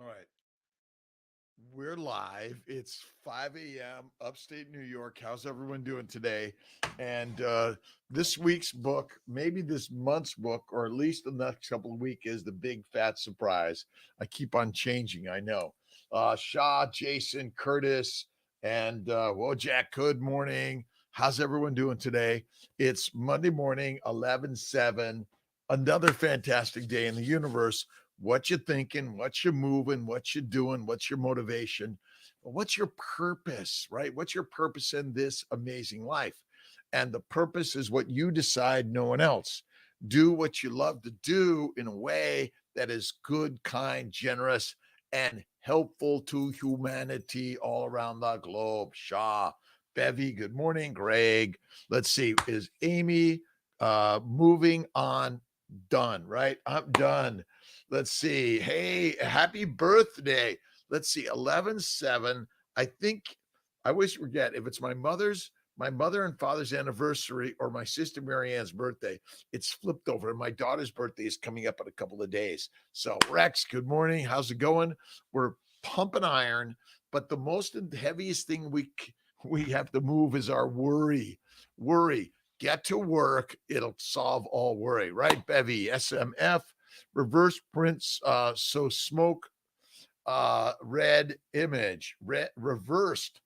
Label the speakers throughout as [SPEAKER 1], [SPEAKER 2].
[SPEAKER 1] All right. We're live. It's 5 a.m. upstate New York. How's everyone doing today? And this week's book, maybe this month's book, or at least the next couple of weeks, is The Big Fat Surprise. I keep on changing, I know. Shaw, Jason, Curtis, and Jack, good morning. How's everyone doing today? It's Monday morning, 11/7. Another fantastic day in the universe. What you thinking, what you moving, what you doing, what's your motivation, what's your purpose, right? What's your purpose in this amazing life? And the purpose is what you decide, no one else. Do what you love to do in a way that is good, kind, generous, and helpful to humanity all around the globe. Shaw, Bevy, good morning. Greg, let's see, is Amy moving on? Done, right? I'm done. Let's see. Hey, happy birthday. Let's see. 11/7. I think I always forget if it's my mother and father's anniversary or my sister Marianne's birthday. It's flipped over. And my daughter's birthday is coming up in a couple of days. So, Rex, good morning. How's it going? We're pumping iron, but the most heaviest thing we have to move is our worry. Worry. Get to work. It'll solve all worry, right? Bevy, SMF, reverse prints. So smoke, red image, reversed.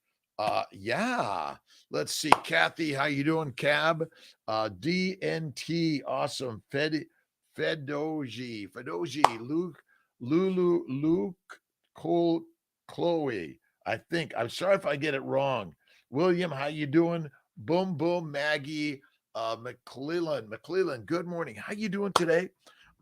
[SPEAKER 1] Yeah. Let's see. Kathy, how you doing? Cab, DNT, awesome. Fedoji, Luke, Cole, Chloe. I think. I'm sorry if I get it wrong. William, how you doing? Boom, boom, Maggie, McClellan. Good morning. How you doing today?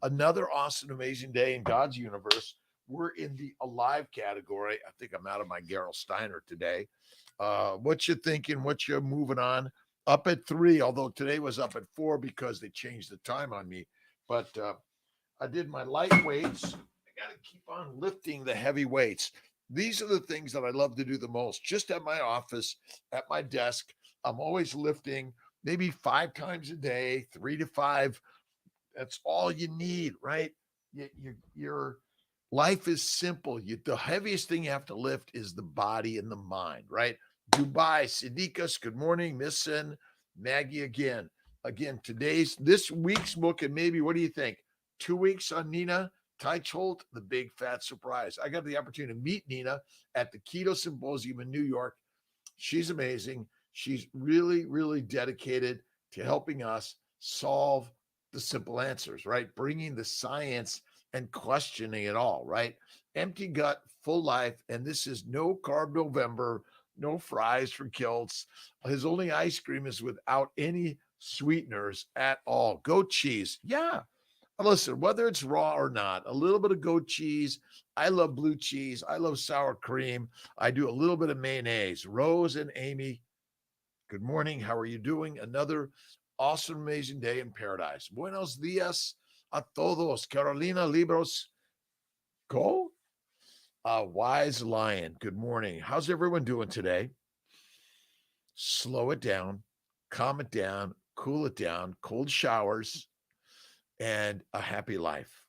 [SPEAKER 1] Another awesome, amazing day in God's universe. We're in the alive category. I think I'm out of my Gerald Steiner today. What you thinking? What you moving on? Up at 3, although today was up at 4 because they changed the time on me. But I did my light weights. I got to keep on lifting the heavy weights. These are the things that I love to do the most. Just at my office, at my desk, I'm always lifting maybe 5 times a day, 3 to 5. That's all you need, right? Your life is simple. The heaviest thing you have to lift is the body and the mind, right? Dubai, Sidikas, good morning. Missin, Maggie again. Again, this week's book, and maybe what do you think? 2 weeks on Nina Teicholz, The Big Fat Surprise. I got the opportunity to meet Nina at the Keto Symposium in New York. She's amazing. She's really, really dedicated to helping us solve the simple answers, right? Bringing the science and questioning it all, right? Empty gut, full life. And this is no carb November, no fries for Kiltz. His only ice cream is without any sweeteners at all. Goat cheese. Yeah. Listen, whether it's raw or not, a little bit of goat cheese. I love blue cheese. I love sour cream. I do a little bit of mayonnaise. Rose and Amy, good morning. How are you doing? Another awesome, amazing day in paradise. Buenos dias a todos. Carolina Libros. Go. Wise Lion. Good morning. How's everyone doing today? Slow it down, calm it down, cool it down, cold showers, and a happy life.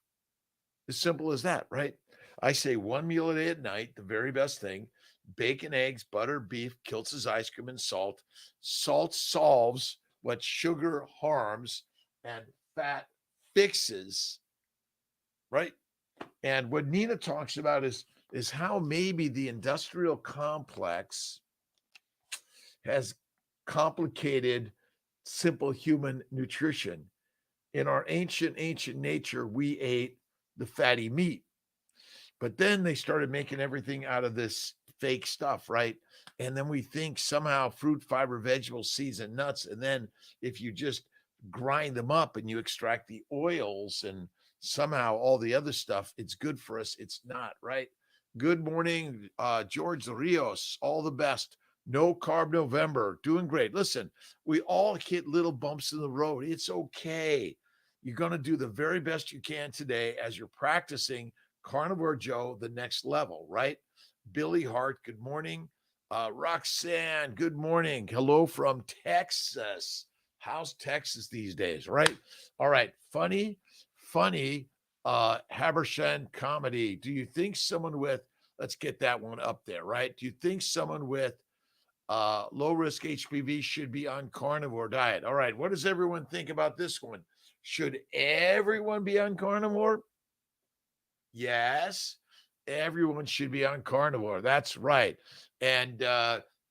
[SPEAKER 1] As simple as that, right? I say one meal a day at night, the very best thing. Bacon, eggs, butter, beef, Kiltz's ice cream, and salt. Salt solves what sugar harms and fat fixes, right? And what Nina talks about is how maybe the industrial complex has complicated simple human nutrition. In our ancient nature, we ate the fatty meat. But then they started making everything out of this fake stuff, right? And then we think somehow fruit, fiber, vegetables, seeds, and nuts. And then if you just grind them up and you extract the oils and somehow all the other stuff, it's good for us. It's not, right? Good morning, George Rios. All the best. No carb November. Doing great. Listen, we all hit little bumps in the road. It's okay. You're going to do the very best you can today as you're practicing Carnivore Joe, the next level, right? Billy Hart, good morning. Roxanne, good morning. Hello from Texas. How's Texas these days, right? All right. Funny. Habersham comedy. Do you think someone with, let's get that one up there, right? Do you think someone with low risk HPV should be on carnivore diet? All right. What does everyone think about this one? Should everyone be on carnivore? Yes, everyone should be on carnivore. That's right. And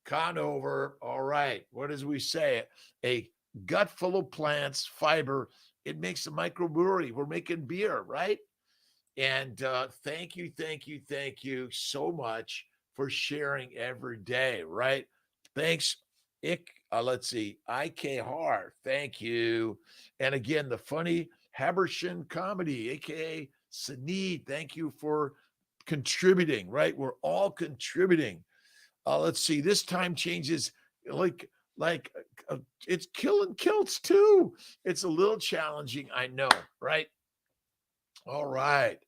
[SPEAKER 1] Conover, all right. What does we say? A gut full of plants, fiber. It makes a microbrewery. We're making beer, right? And thank you so much for sharing every day, right? Thanks, let's see, IK Har, thank you. And again, the funny Habersham comedy, aka Sneed, thank you for contributing, right? We're all contributing. Let's see, this time changes like like it's killing kilts too. It's a little challenging, I know, right? All right.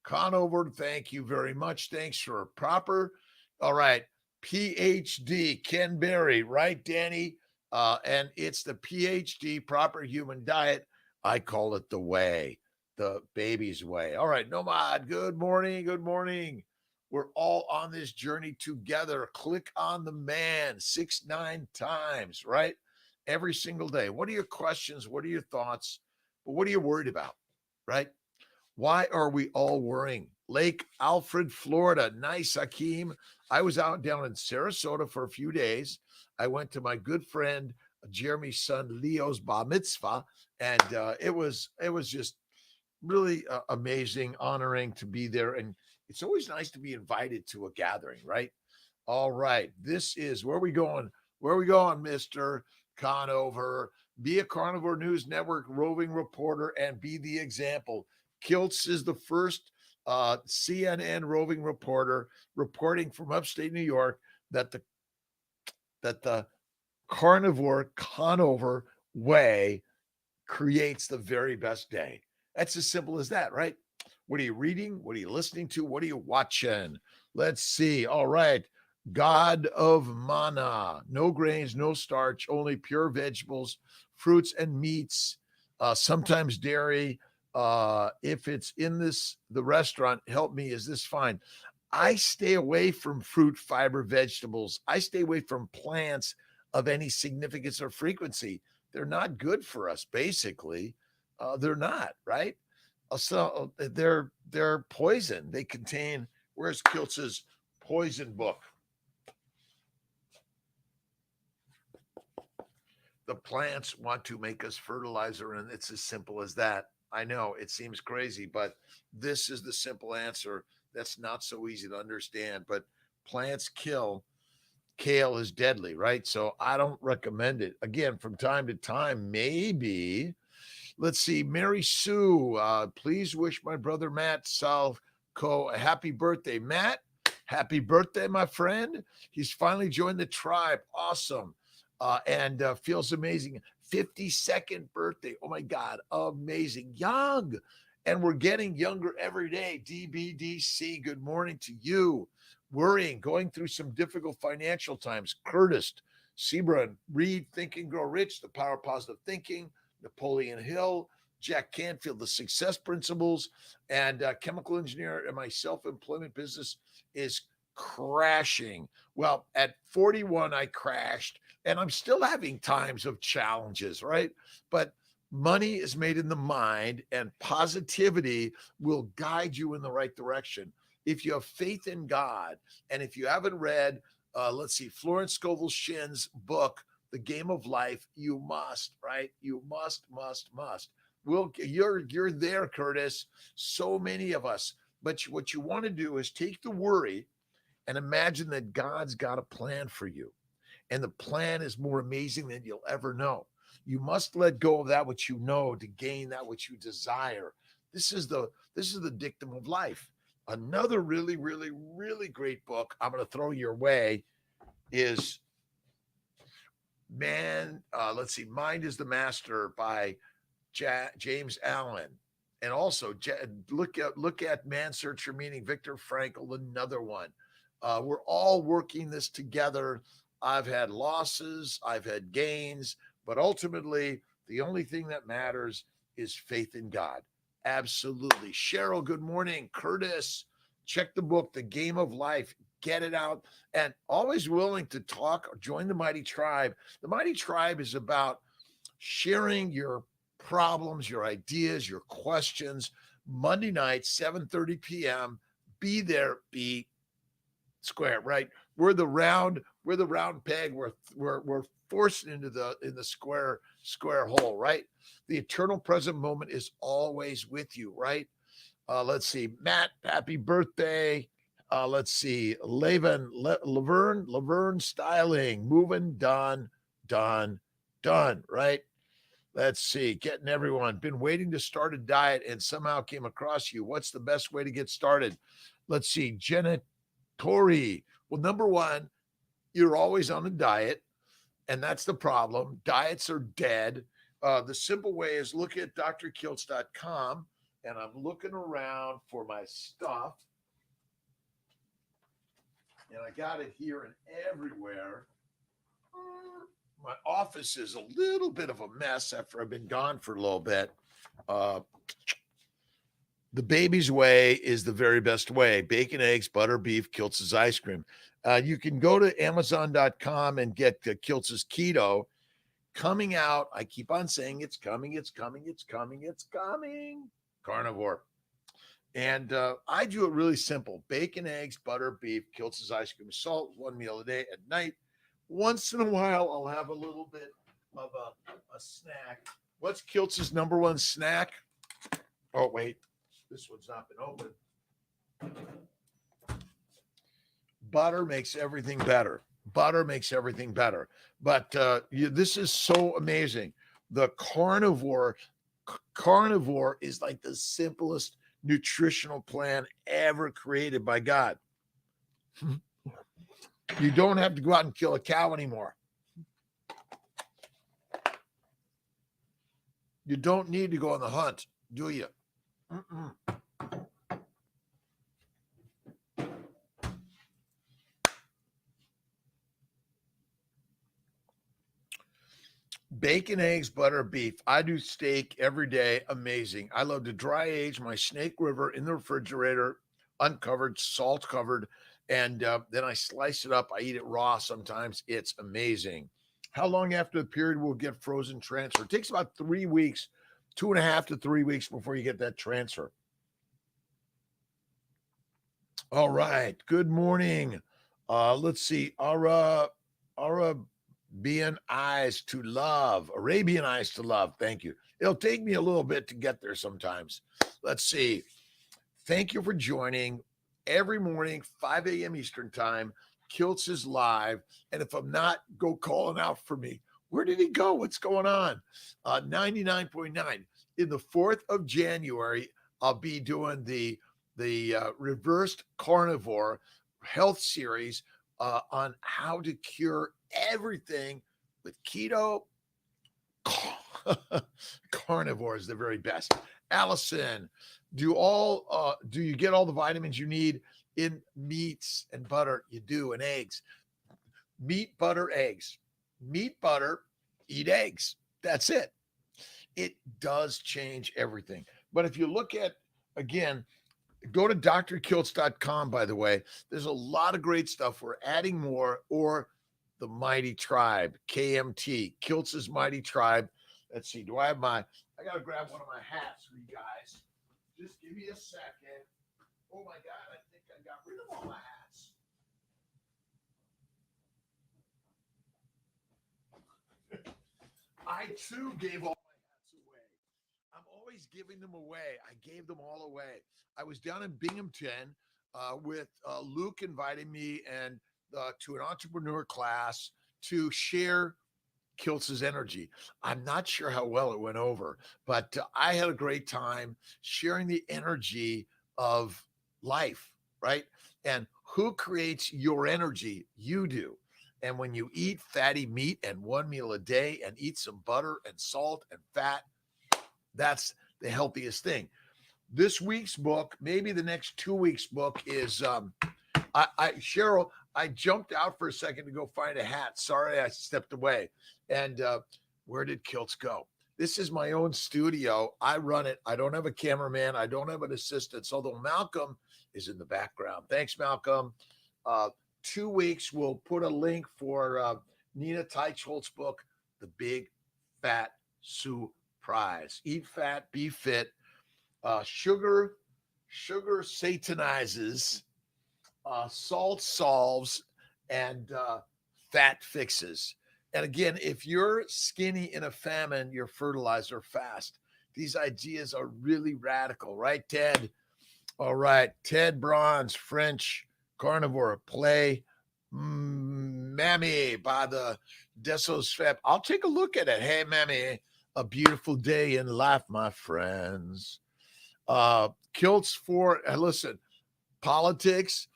[SPEAKER 1] Conover, thank you very much. Thanks for proper. All right. PhD, Ken Berry, right, Danny? And it's the PhD, proper human diet. I call it the way, the baby's way. All right, Nomad, good morning. Good morning. We're all on this journey together. Click on the man 6-9 times, right? Every single day. What are your questions? What are your thoughts? But what are you worried about, right? Why are we all worrying? Lake Alfred, Florida. Nice, Hakeem. I was out down in Sarasota for a few days. I went to my good friend Jeremy's son Leo's bar mitzvah, and it was just really amazing, honoring to be there. And it's always nice to be invited to a gathering, right? All right, this is where we going. Where we going, Mister Conover? Be a Carnivore News Network roving reporter and be the example. Kiltz is the first CNN roving reporter reporting from upstate New York that the carnivore Conover way creates the very best day. That's as simple as that, right? What are you reading? What are you listening to? What are you watching? Let's see. All right. God of Mana. No grains, no starch, only pure vegetables, fruits, and meats, sometimes dairy. If it's in the restaurant, help me. Is this fine? I stay away from fruit, fiber, vegetables. I stay away from plants of any significance or frequency. They're not good for us, basically. They're not, right? So they're poison. They contain, where's Kiltz's poison book? The plants want to make us fertilizer, and it's as simple as that. I know it seems crazy, but this is the simple answer. That's not so easy to understand, but plants kill. Kale is deadly, right? So I don't recommend it. Again, from time to time, maybe. Let's see, Mary Sue, please wish my brother Matt Salco a happy birthday. Matt, happy birthday, my friend. He's finally joined the tribe. Awesome. And feels amazing. 52nd birthday. Oh my God, amazing. Young. And we're getting younger every day. DBDC, good morning to you. Worrying, going through some difficult financial times. Curtis, Sebron, Read, Think and Grow Rich, The Power of Positive Thinking, Napoleon Hill, Jack Canfield, The Success Principles, and chemical engineer and my self-employment business is crashing. Well, at 41, I crashed, and I'm still having times of challenges, right? But money is made in the mind, and positivity will guide you in the right direction. If you have faith in God, and if you haven't read, let's see, Florence Scovel Shinn's book, The Game of Life, you must, right? You must. Well, you're there, Curtis. So many of us. But what you want to do is take the worry and imagine that God's got a plan for you. And the plan is more amazing than you'll ever know. You must let go of that which you know to gain that which you desire. This is the dictum of life. Another really, really, really great book I'm going to throw your way is let's see, Mind is the Master by James Allen. And also look at Man's Search for Meaning, Viktor Frankl, another one. We're all working this together. I've had losses, I've had gains, but ultimately the only thing that matters is faith in God. Absolutely. Cheryl, good morning. Curtis, check the book, The Game of Life. Get it out. And always willing to talk. Join the Mighty Tribe. The Mighty Tribe is about sharing your problems, your ideas, your questions. Monday night, 7:30 p.m. Be there, be square, right? We're the round peg. We're forced into the square hole, right? The eternal present moment is always with you, right? Let's see, Matt, happy birthday. Let's see, Laverne Styling, moving, done, right? Let's see, getting everyone, been waiting to start a diet and somehow came across you. What's the best way to get started? Let's see, Jenna Tori. Well, number one, you're always on a diet, and that's the problem. Diets are dead. The simple way is look at drkiltz.com, and I'm looking around for my stuff, and I got it here and everywhere. My office is a little bit of a mess after I've been gone for a little bit. The baby's way is the very best way. Bacon, eggs, butter, beef, Kiltz's ice cream. You can go to Amazon.com and get Kiltz's keto coming out. I keep on saying it's coming. Carnivore. And I do it really simple. Bacon, eggs, butter, beef, Kiltz's ice cream, salt, one meal a day at night. Once in a while, I'll have a little bit of a snack. What's Kiltz's number one snack? Oh, wait. This one's not been opened. Butter makes everything better. But this is so amazing. The carnivore is like the simplest nutritional plan ever created by God. You don't have to go out and kill a cow anymore. You don't need to go on the hunt, do you? Bacon, eggs, butter, beef. I do steak every day. Amazing. I love to dry age my snake river in the refrigerator, uncovered, salt covered, and then I slice it up. I eat it raw sometimes. It's amazing. How long after the period will get frozen transfer? It takes about 3 weeks, 2.5 to 3 weeks before you get that transfer. All right. Good morning. Let's see. Arabian eyes to love. Thank you. It'll take me a little bit to get there sometimes. Let's see. Thank you for joining every morning, 5 a.m. Eastern time. Kiltz is live. And if I'm not, go calling out for me. Where did he go? What's going on? 99.9. In the 4th of January, I'll be doing the reversed carnivore health series on how to cure everything with keto. Carnivore is the very best. Allison, do you get all the vitamins you need in meats and butter? You do, and eggs. Meat, butter, eggs. Meat, butter, eat eggs. That's it. It does change everything. But if you look at, again, go to drkiltz.com, by the way. There's a lot of great stuff. We're adding more, or the Mighty Tribe, KMT, Kiltz's Mighty Tribe. Let's see. I got to grab one of my hats for you guys. Just give me a second. Oh my God, I think I got rid of all my hats. I too gave all my hats away. I'm always giving them away. I gave them all away. I was down in Binghamton with Luke inviting me and to an entrepreneur class to share Kiltz's energy. I'm not sure how well it went over, but I had a great time sharing the energy of life, right? And who creates your energy? You do. And when you eat fatty meat and one meal a day and eat some butter and salt and fat, that's the healthiest thing. This week's book, maybe the next 2 weeks' book is Cheryl, I jumped out for a second to go find a hat. Sorry, I stepped away. And where did Kiltz go? This is my own studio. I run it. I don't have a cameraman. I don't have an assistant. Although Malcolm is in the background. Thanks, Malcolm. 2 weeks, we'll put a link for Nina Teicholz's book, The Big Fat Surprise. Eat fat, be fit. Sugar satanizes, salt solves, and fat fixes. And again, if you're skinny in a famine, you're fertilized or fast. These ideas are really radical, right, Ted? All right, Ted Bronze, French carnivore, play Mammy by the Desos Fab. I'll take a look at it. Hey, Mammy, a beautiful day in life, my friends. Kiltz for, listen, politics.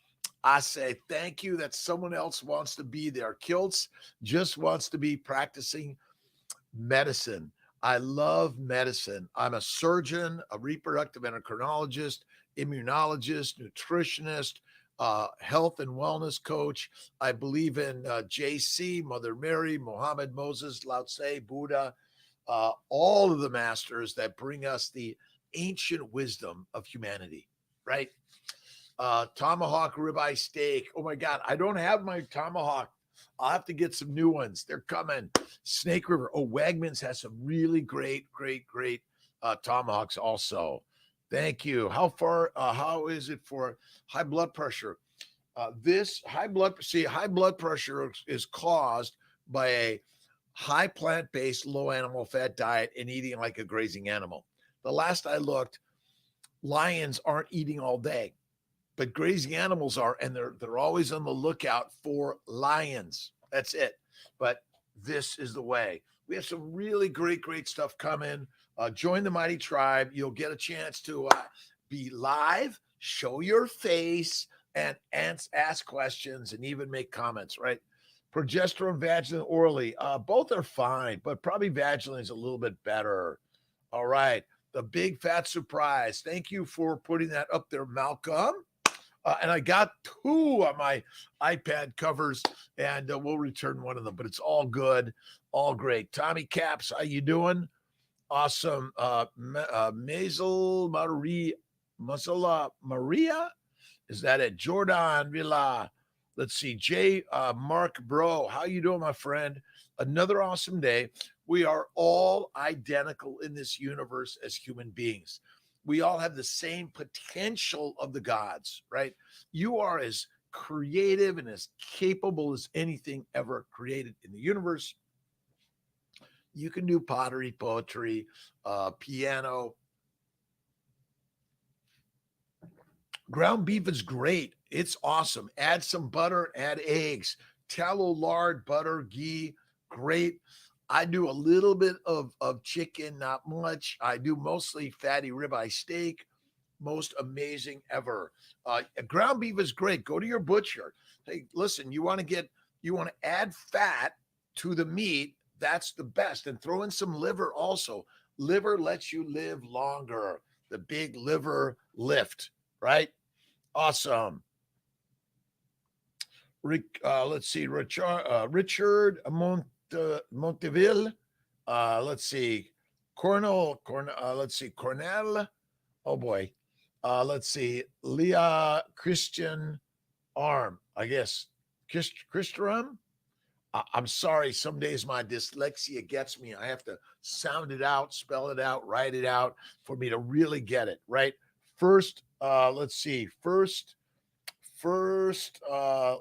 [SPEAKER 1] I say thank you that someone else wants to be there. Kiltz just wants to be practicing medicine. I love medicine. I'm a surgeon, a reproductive endocrinologist, immunologist, nutritionist, health and wellness coach. I believe in JC, Mother Mary, Muhammad, Moses, Lao Tse, Buddha, all of the masters that bring us the ancient wisdom of humanity, right? Tomahawk ribeye steak. Oh my God, I don't have my tomahawk. I'll have to get some new ones. They're coming. Snake River. Oh, Wegmans has some really great tomahawks also. Thank you. How is it for high blood pressure? This high blood pressure is caused by a high plant-based, low animal fat diet and eating like a grazing animal. The last I looked, lions aren't eating all day, but grazing animals are, and they're always on the lookout for lions. That's it. But this is the way. We have some really great stuff coming. Join the Mighty Tribe. You'll get a chance to be live, show your face, and ask questions and even make comments, right? Progesterone, vaginally, orally, both are fine, but probably vaginally is a little bit better. All right. The Big Fat Surprise. Thank you for putting that up there, Malcolm. And I got 2 on my iPad covers, and we'll return one of them. But it's all good, all great. Tommy Caps, how you doing? Awesome. Mazel Maria, is that it? Jordan Villa. Let's see. Jay Mark Bro, how you doing, my friend? Another awesome day. We are all identical in this universe as human beings. We all have the same potential of the gods, right? You are as creative and as capable as anything ever created in the universe. You can do pottery, poetry, piano. Ground beef is great. It's awesome. Add some butter, add eggs, tallow, lard, butter, ghee. Great. I do a little bit of chicken, not much. I do mostly fatty ribeye steak. Most amazing ever. Ground beef is great. Go to your butcher. Hey, listen, you want to add fat to the meat. That's the best. And throw in some liver also. Liver lets you live longer. The big liver lift, right? Awesome. Let's see, Richard Monteville. Let's see, Cornell. Oh boy. Let's see, Leah Christian Arm. I guess Christian. I'm sorry. Some days my dyslexia gets me. I have to sound it out, spell it out, write it out for me to really get it right. First, let's see. First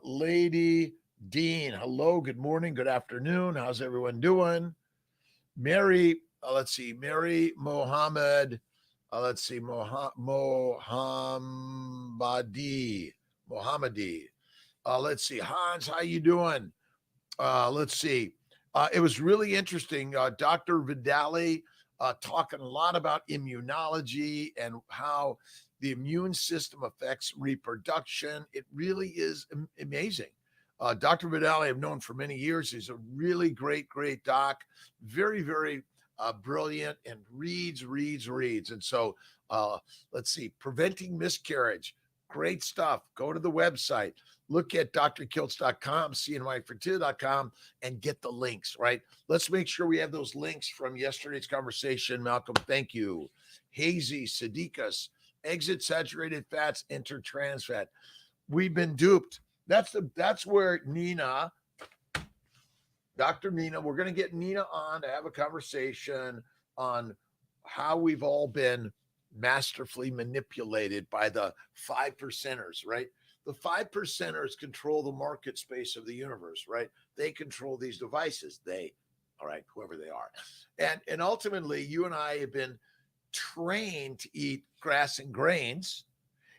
[SPEAKER 1] Lady Dean. Hello, good morning, good afternoon. How's everyone doing? Mary, let's see, Mary Mohammed. Let's see, Mohammadi. Let's see, Hans, how you doing? Let's see. It was really interesting. Dr. Vidali talking a lot about immunology and how the immune system affects reproduction. It really is amazing. Dr. Vidali, I've known for many years. He's a really great doc. Very brilliant, and reads. And so let's see, preventing miscarriage. Great stuff. Go to the website. look at drkiltz.com, cnyfertility.com, and get the links, right? Let's make sure we have those links from yesterday's conversation. Malcolm, thank you. Hazy, Sadiqas, exit saturated fats, enter trans fat. We've been duped. That's where Nina, Dr. Nina, we're going to get Nina on to have a conversation on how we've all been masterfully manipulated by the 5%ers, right? The 5%ers control the market space of the universe, right? They control these devices. All right, whoever they are. And ultimately, you and I have been trained to eat grass and grains,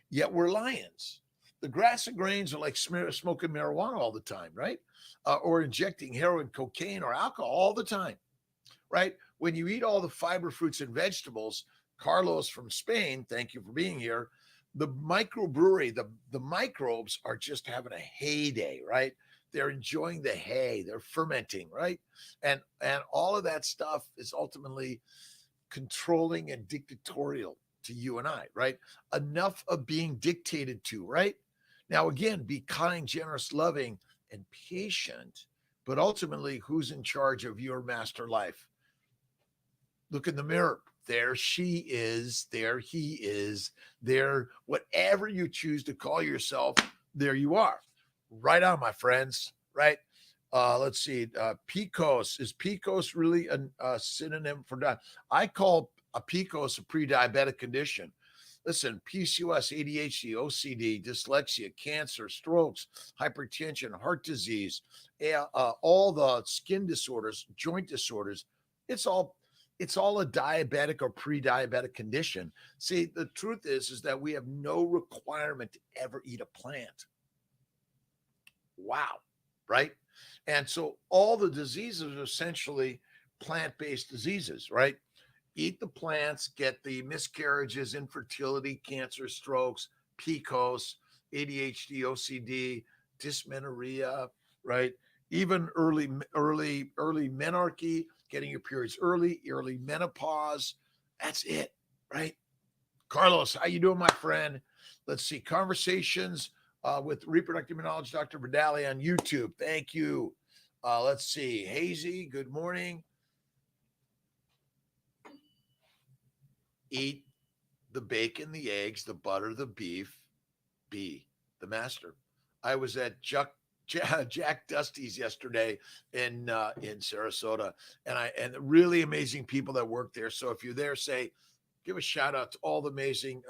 [SPEAKER 1] yet we're lions. The grass and grains are like smoking marijuana all the time, right? Or injecting heroin, cocaine, or alcohol all the time, right? When you eat all the fiber, fruits, and vegetables, Carlos from Spain, thank you for being here. The microbrewery, the microbes are just having a heyday, right? They're enjoying the hay, they're fermenting, right? And all of that stuff is ultimately controlling and dictatorial to you and I, right? Enough of being dictated to, right? Now, again, be kind, generous, loving, and patient, but ultimately, who's in charge of your master life? Look in the mirror. There she is. There he is. There, whatever you choose to call yourself, there you are. Right on, my friends. Right. Let's see. PCOS. Is PCOS really a synonym for diabetes? I call a PCOS a pre-diabetic condition. Listen, PCOS, ADHD, OCD, dyslexia, cancer, strokes, hypertension, heart disease, all the skin disorders, joint disorders. It's all a diabetic or pre-diabetic condition. See, the truth is that we have no requirement to ever eat a plant. Wow, right? And so all the diseases are essentially plant-based diseases, right? Eat the plants, get the miscarriages, infertility, cancer, strokes, PCOS, ADHD, OCD, dysmenorrhea, right? Even early menarche, getting your periods early menopause. That's it, right? Carlos, how you doing, my friend? Let's see. Conversations with reproductive immunologist Dr. Vidali on YouTube. Thank you. Let's see. Hazy, good morning. Eat the bacon, the eggs, the butter, the beef. Be the master. I was at Jack Dusty's yesterday in Sarasota, and really amazing people that work there. So if you're there, give a shout out to all the amazing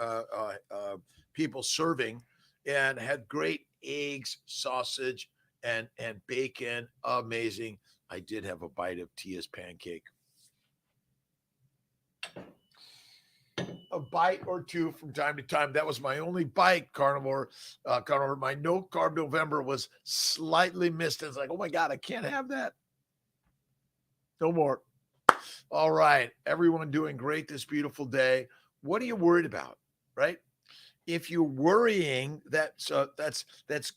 [SPEAKER 1] people serving, and had great eggs, sausage, and bacon. Amazing. I did have a bite of Tia's pancake. A bite or two from time to time. That was my only bite, Carnivore. My no carb November was slightly missed. It's like, oh my God, I can't have that. No more. All right. Everyone doing great this beautiful day. What are you worried about? Right? If you're worrying, that's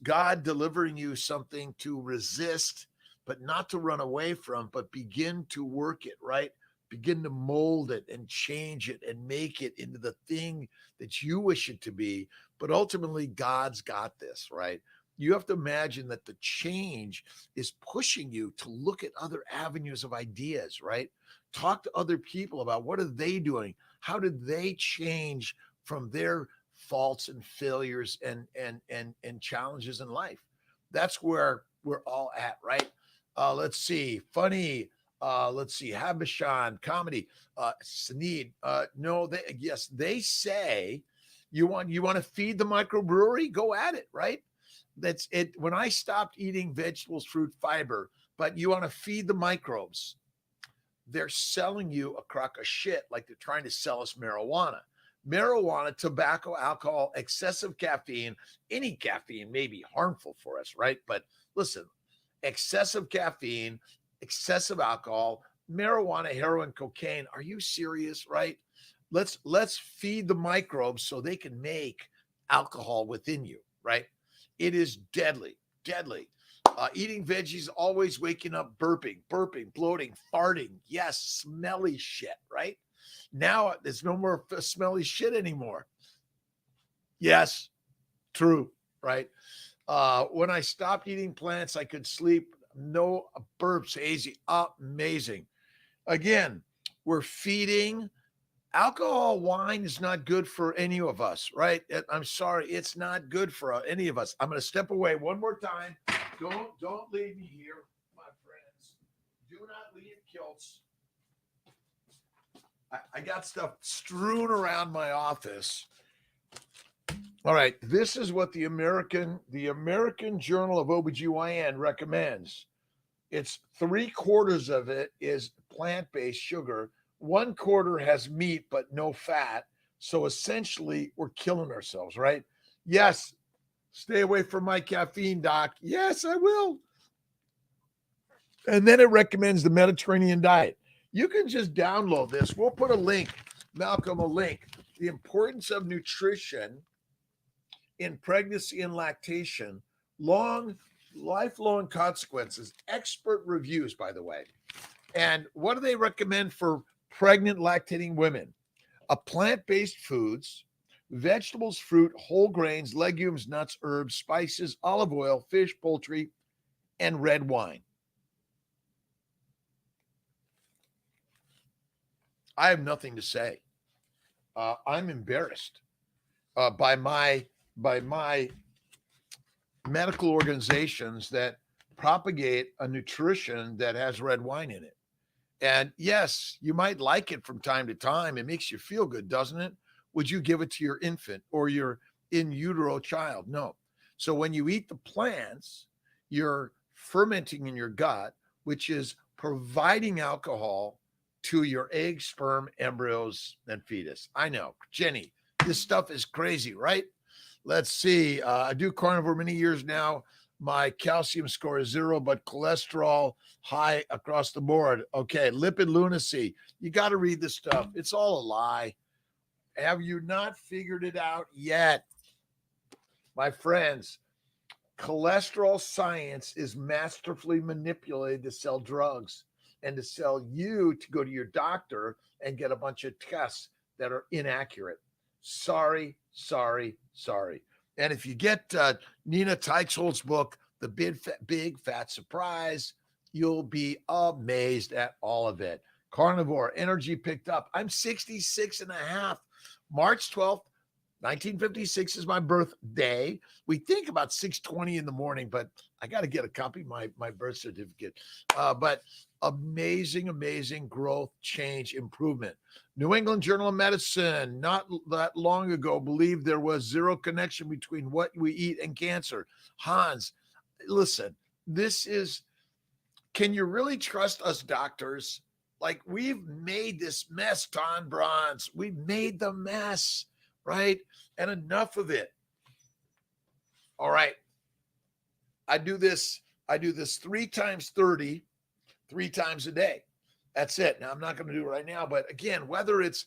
[SPEAKER 1] God delivering you something to resist, but not to run away from, but begin to work it, right? Begin to mold it and change it and make it into the thing that you wish it to be. But ultimately, God's got this, right? You have to imagine that the change is pushing you to look at other avenues of ideas, right? Talk to other people about what are they doing? How did they change from their faults and failures and challenges in life? That's where we're all at, right? Let's see. Funny. Let's see. Habishan, comedy. Sneed. No, they say you want to feed the microbrewery, go at it, right? That's it. When I stopped eating vegetables, fruit, fiber, but you want to feed the microbes, they're selling you a crock of shit like they're trying to sell us marijuana. Marijuana, tobacco, alcohol, excessive caffeine, any caffeine may be harmful for us, right? But listen, excessive caffeine, excessive alcohol, marijuana, heroin, cocaine. Are you serious, right? Let's feed the microbes so they can make alcohol within you, right? It is deadly. Eating veggies, always waking up, burping, bloating, farting. Yes, smelly shit, right? Now there's no more smelly shit anymore. Yes, true, right? When I stopped eating plants, I could sleep. No burps, hazy, amazing. Again, we're feeding. Alcohol, wine is not good for any of us, right? I'm sorry, it's not good for any of us. I'm going to step away one more time. Don't leave me here, my friends. Do not leave Kiltz. I got stuff strewn around my office. All right, this is what the American Journal of OBGYN recommends. It's 3/4 of it is plant-based sugar. 1/4 has meat but no fat. So essentially, we're killing ourselves, right? Yes, stay away from my caffeine, doc. Yes, I will. And then it recommends the Mediterranean diet. You can just download this. We'll put a link, Malcolm, a link. The importance of nutrition in pregnancy and lactation, lifelong consequences, expert reviews, by the way. And what do they recommend for pregnant lactating women? Plant-based foods, vegetables, fruit, whole grains, legumes, nuts, herbs, spices, olive oil, fish, poultry, and red wine. I have nothing to say. I'm embarrassed by my medical organizations that propagate a nutrition that has red wine in it. And yes, you might like it from time to time. It makes you feel good, doesn't it? Would you give it to your infant or your in utero child? No. So when you eat the plants, you're fermenting in your gut, which is providing alcohol to your egg, sperm, embryos, and fetus. I know, Jenny, this stuff is crazy, right? Let's see. I do carnivore many years now. My calcium score is 0, but cholesterol high across the board. Okay, lipid lunacy. You got to read this stuff. It's all a lie. Have you not figured it out yet? My friends, cholesterol science is masterfully manipulated to sell drugs and to sell you to go to your doctor and get a bunch of tests that are inaccurate. Sorry. And if you get Nina Teichhold's book, The Big Fat Surprise, you'll be amazed at all of it. Carnivore, energy picked up. I'm 66 and a half. March 12th, 1956 is my birthday. We think about 6:20 in the morning, but I got to get a copy of my birth certificate. But amazing growth, change, improvement. New England Journal of Medicine, not that long ago, believed there was zero connection between what we eat and cancer. Hans, listen, can you really trust us doctors? Like, we've made this mess, Don Bronze. We've made the mess, right? And enough of it. All right. I do this 3 times 30, 3 times a day. That's it. Now, I'm not going to do it right now, but again, whether it's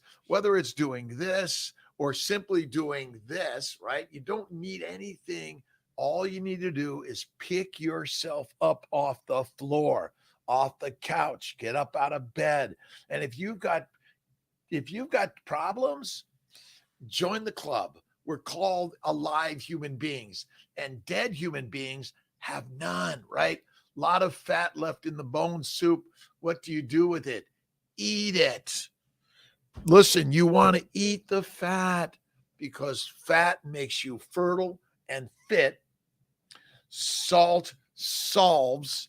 [SPEAKER 1] doing this or simply doing this, right? You don't need anything. All you need to do is pick yourself up off the floor, off the couch, get up out of bed. And if you've got problems, join the club. We're called alive human beings, and dead human beings have none, right? A lot of fat left in the bone soup. What do you do with it? Eat it. Listen, you want to eat the fat because fat makes you fertile and fit. Salt solves,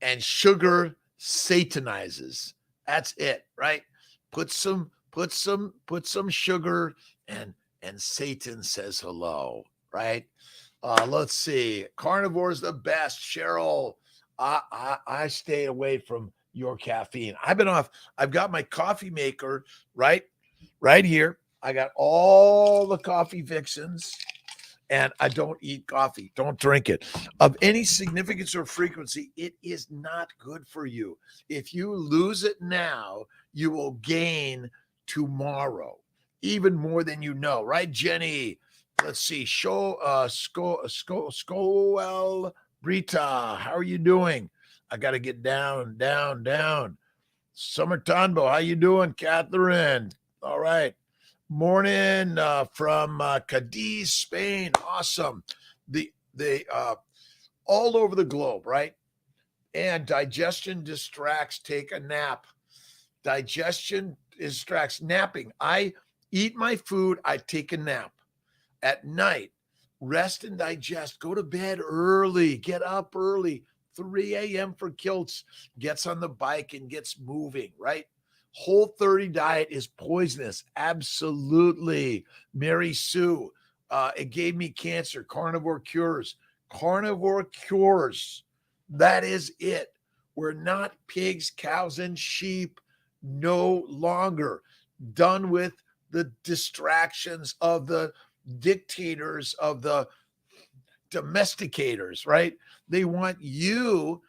[SPEAKER 1] and sugar satanizes. That's it, right? Put some sugar and Satan says hello, right? Let's see. Carnivore's the best. Cheryl, I stay away from your caffeine. I've got my coffee maker right here. I got all the coffee fixins, and I don't eat coffee. Don't drink it. Of any significance or frequency, it is not good for you. If you lose it now, you will gain tomorrow, even more than you know, right, Jenny? Let's see. Scoel Brita, how are you doing? I got to get down. Summer Tanbo, how you doing, Catherine? All right. Morning from Cadiz, Spain. Awesome. They all over the globe, right? And digestion distracts. Take a nap. Digestion distracts. Napping. I eat my food. I take a nap at night. Rest and digest. Go to bed early. Get up early. 3 a.m. for Kiltz. Gets on the bike and gets moving, right? Whole 30 diet is poisonous. Absolutely. Mary Sue, it gave me cancer. Carnivore cures. Carnivore cures. That is it. We're not pigs, cows, and sheep no longer. Done with the distractions of the dictators, of the domesticators, right? They want you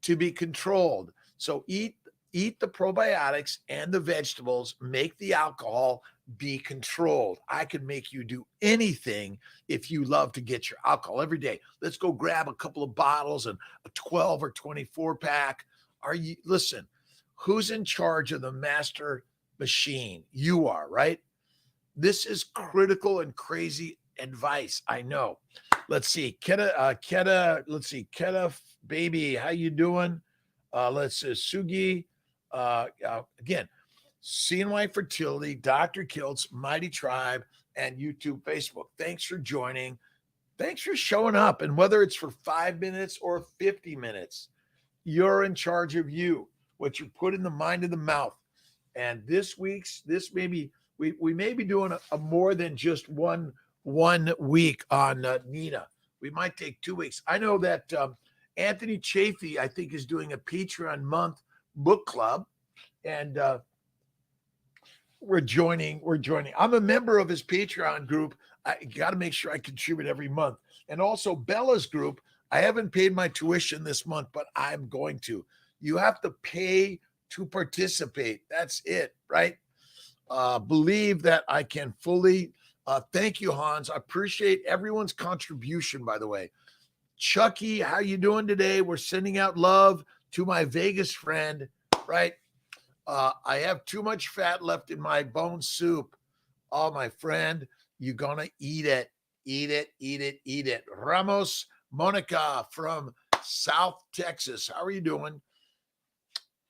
[SPEAKER 1] to be controlled. So eat the probiotics and the vegetables, make the alcohol, be controlled. I can make you do anything if you love to get your alcohol every day. Let's go grab a couple of bottles and a 12 or 24 pack. Listen, who's in charge of the master machine? You are, right? This is critical and crazy advice. I know. Let's see. Keta baby, how you doing? Let's see, Sugi. Again, CNY Fertility, Dr. Kiltz, Mighty Tribe, and YouTube, Facebook. Thanks for joining. Thanks for showing up. And whether it's for 5 minutes or 50 minutes, you're in charge of you, what you put in the mind and the mouth. And we may be doing a more than just one week on Nina. We might take 2 weeks. I know that Anthony Chafee, I think, is doing a Patreon month book club, and we're joining. I'm a member of his Patreon group. I got to make sure I contribute every month. And also Bella's group. I haven't paid my tuition this month, but I'm going to. You have to pay to participate. That's it, right? Believe that I can fully. Thank you, Hans. I appreciate everyone's contribution, by the way. Chucky, how you doing today? We're sending out love to my Vegas friend, right? I have too much fat left in my bone soup. Oh, my friend, you're going to eat it. Eat it, eat it, eat it. Ramos Monica from South Texas. How are you doing?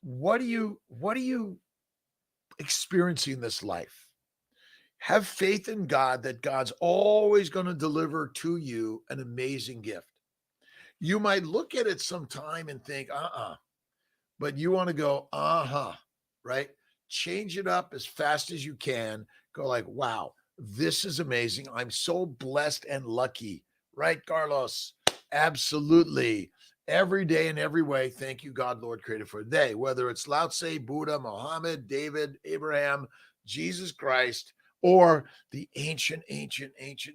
[SPEAKER 1] What are you experiencing in this life? Have faith in God that God's always going to deliver to you an amazing gift. You might look at it sometime and think, but you want to go, right? Change it up as fast as you can. Go like, wow, this is amazing. I'm so blessed and lucky, right, Carlos? Absolutely. Every day in every way, thank you, God, Lord, creator, for they, whether it's Lao Tse, Buddha, Muhammad, David, Abraham, Jesus Christ, or the ancient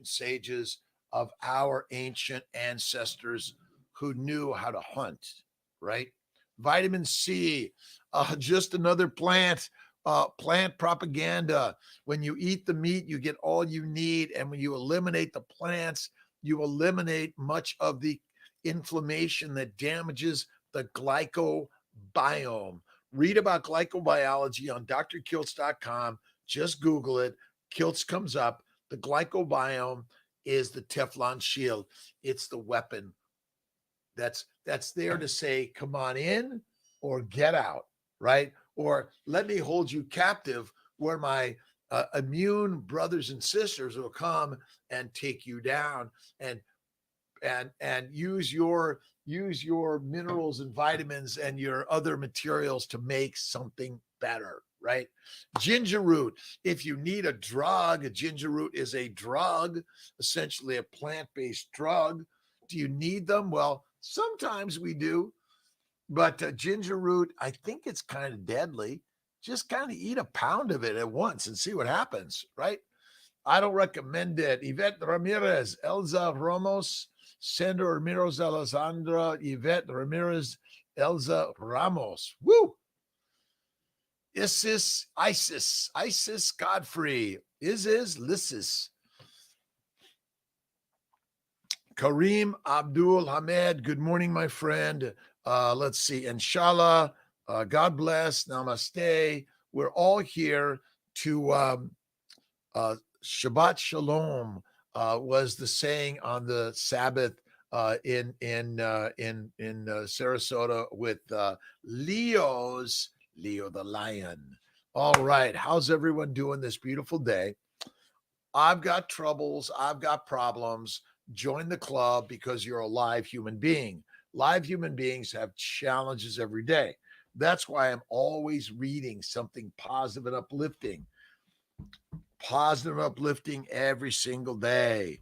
[SPEAKER 1] sages of our ancient ancestors who knew how to hunt, right? Vitamin C, just another plant propaganda. When you eat the meat, you get all you need. And when you eliminate the plants, you eliminate much of the inflammation that damages the glycobiome. Read about glycobiology on drkiltz.com. Just Google it. Kiltz comes up. The glycobiome is the Teflon shield. It's the weapon that's there to say, come on in or get out, right? Or let me hold you captive, where my immune brothers and sisters will come and take you down and use your minerals and vitamins and your other materials to make something better, right? Ginger root. If you need a drug, a ginger root is a drug, essentially a plant-based drug. Do you need them? Well, sometimes we do, but ginger root, I think it's kind of deadly. Just kind of eat a pound of it at once and see what happens, right? I don't recommend it. Yvette Ramirez, Elza Ramos, Sandra Ramirez, Alessandra, Yvette Ramirez, Elza Ramos. Woo! Isis, Godfrey, Lysis. Kareem Abdul Hamed, good morning, my friend. Let's see. Inshallah, God bless, namaste. We're all here to Shabbat Shalom was the saying on the Sabbath in Sarasota with Leo the lion. All right, how's everyone doing this beautiful day? I've got troubles, I've got problems. Join the club because you're a live human being. Live human beings have challenges every day. That's why I'm always reading something positive and uplifting every single day.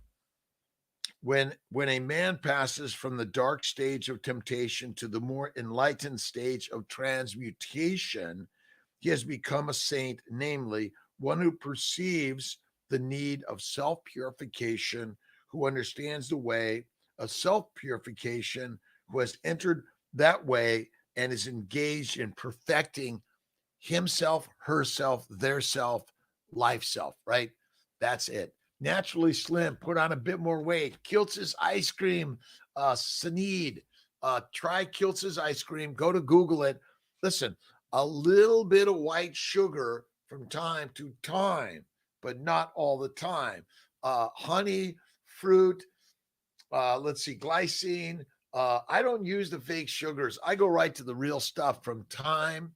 [SPEAKER 1] When a man passes from the dark stage of temptation to the more enlightened stage of transmutation, he has become a saint, namely one who perceives the need of self purification, who understands the way of self purification, who has entered that way and is engaged in perfecting himself, herself, their self, life self, right? That's it. Naturally slim, put on a bit more weight. Kiltz's ice cream, Sneed. Try Kiltz's ice cream. Go to Google it. Listen, a little bit of white sugar from time to time, but not all the time. Honey, fruit, let's see, glycine. I don't use the fake sugars. I go right to the real stuff from time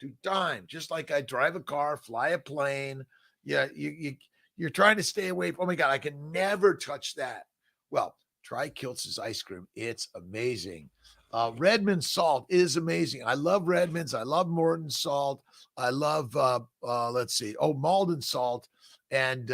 [SPEAKER 1] to time, just like I drive a car, fly a plane. Yeah, you're trying to stay away from, oh my God, I can never touch that. Well, try Kiltz's ice cream. It's amazing. Redmond salt is amazing. I love Redmond's. I love Morton salt. I love, let's see, Malden salt and